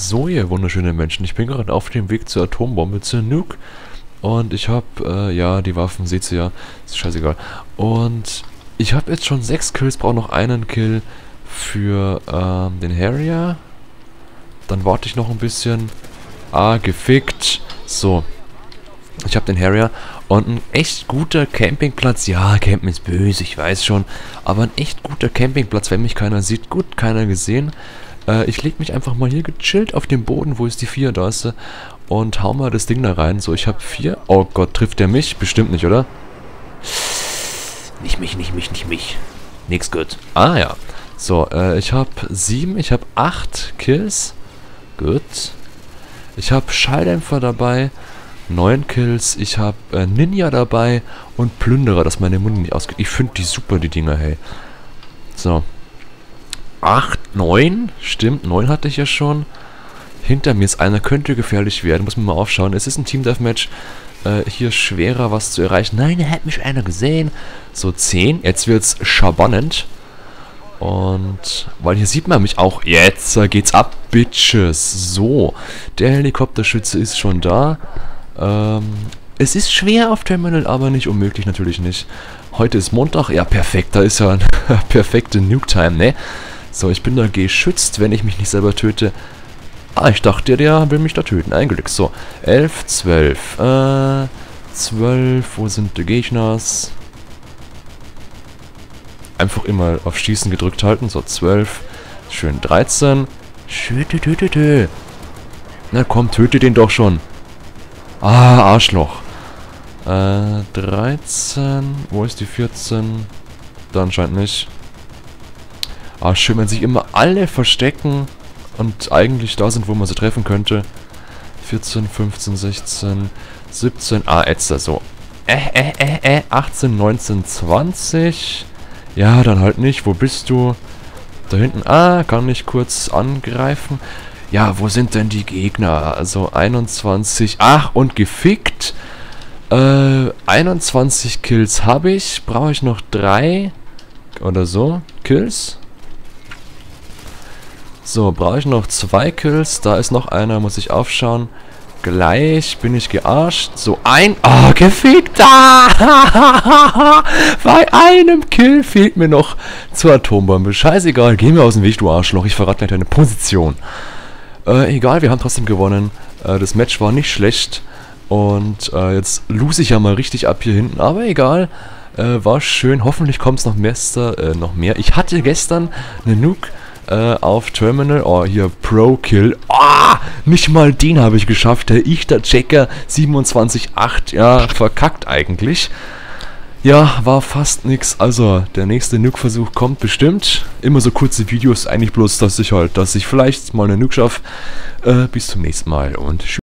So, ihr wunderschönen Menschen, ich bin gerade auf dem Weg zur Atombombe, zur Nuke. Und ich habe, ja, die Waffen, seht ihr ja, ist scheißegal. Und ich habe jetzt schon 6 Kills, brauche noch einen Kill für den Harrier. Dann warte ich noch ein bisschen. Ah, gefickt. So, ich habe den Harrier und ein echt guter Campingplatz. Ja, Campen ist böse, ich weiß schon. Aber ein echt guter Campingplatz, wenn mich keiner sieht. Gut, keiner gesehen. Ich leg mich einfach mal hier gechillt auf den Boden. Wo ist die 4? Da ist sie. Und hau mal das Ding da rein. So, ich habe 4. Oh Gott, trifft der mich? Bestimmt nicht, oder? Nicht mich, nicht mich, nicht mich. Nix gut. Ah, ja. So, ich habe 7. Ich habe 8 Kills. Gut. Ich habe Schalldämpfer dabei. 9 Kills. Ich habe Ninja dabei. Und Plünderer, dass meine Muni nicht ausgeht. Ich finde die super, die Dinger, hey. So. 8, 9. Stimmt, 9 hatte ich ja schon. Hinter mir ist einer, könnte gefährlich werden. Muss man mal aufschauen. Es ist ein Team-Deathmatch. Hier schwerer was zu erreichen. Nein, da hat mich einer gesehen. So, 10. Jetzt wird's spannend. Und, weil hier sieht man mich auch. Jetzt geht's ab, Bitches. So, der Helikopterschütze ist schon da. Es ist schwer auf Terminal, aber nicht unmöglich, natürlich nicht. Heute ist Montag. Ja, perfekt. Da ist ja eine perfekte Nuke-Time, ne? So, ich bin da geschützt, wenn ich mich nicht selber töte. Ah, ich dachte, der will mich da töten. Ein Glück. So, 11, 12. 12, wo sind die Gegners? Einfach immer auf Schießen gedrückt halten. So, 12. Schön, 13. Töte. Na komm, töte den doch schon. Ah, Arschloch. 13. Wo ist die 14? Da anscheinend nicht. Ah, schön, wenn sich immer alle verstecken und eigentlich da sind, wo man sie treffen könnte. 14, 15, 16, 17. Ah, jetzt so. 18, 19, 20. Ja, dann halt nicht. Wo bist du? Da hinten. Ah, kann ich kurz angreifen. Ja, wo sind denn die Gegner? Also 21. Ach, und gefickt. 21 Kills habe ich. Brauche ich noch 3 oder so Kills? So, brauche ich noch 2 Kills. Da ist noch einer, muss ich aufschauen. Gleich bin ich gearscht. So, oh, gefickt! Ah! Bei einem Kill fehlt mir noch zur Atombombe. Scheißegal, geh mir aus dem Weg, du Arschloch. Ich verrate gleich deine Position. Egal, wir haben trotzdem gewonnen. Das Match war nicht schlecht. Und jetzt lose ich ja mal richtig ab hier hinten. Aber egal, war schön. Hoffentlich kommt es noch mehr. Ich hatte gestern eine Nuke auf Terminal. Oh, hier Pro-Kill. Oh, nicht mal den habe ich geschafft. Der Checker 27,8. Ja, verkackt eigentlich. Ja, war fast nix. Also, der nächste Nuke-Versuch kommt bestimmt. Immer so kurze Videos, eigentlich bloß, dass ich vielleicht mal eine Nuke schaffe. Bis zum nächsten Mal und tschüss.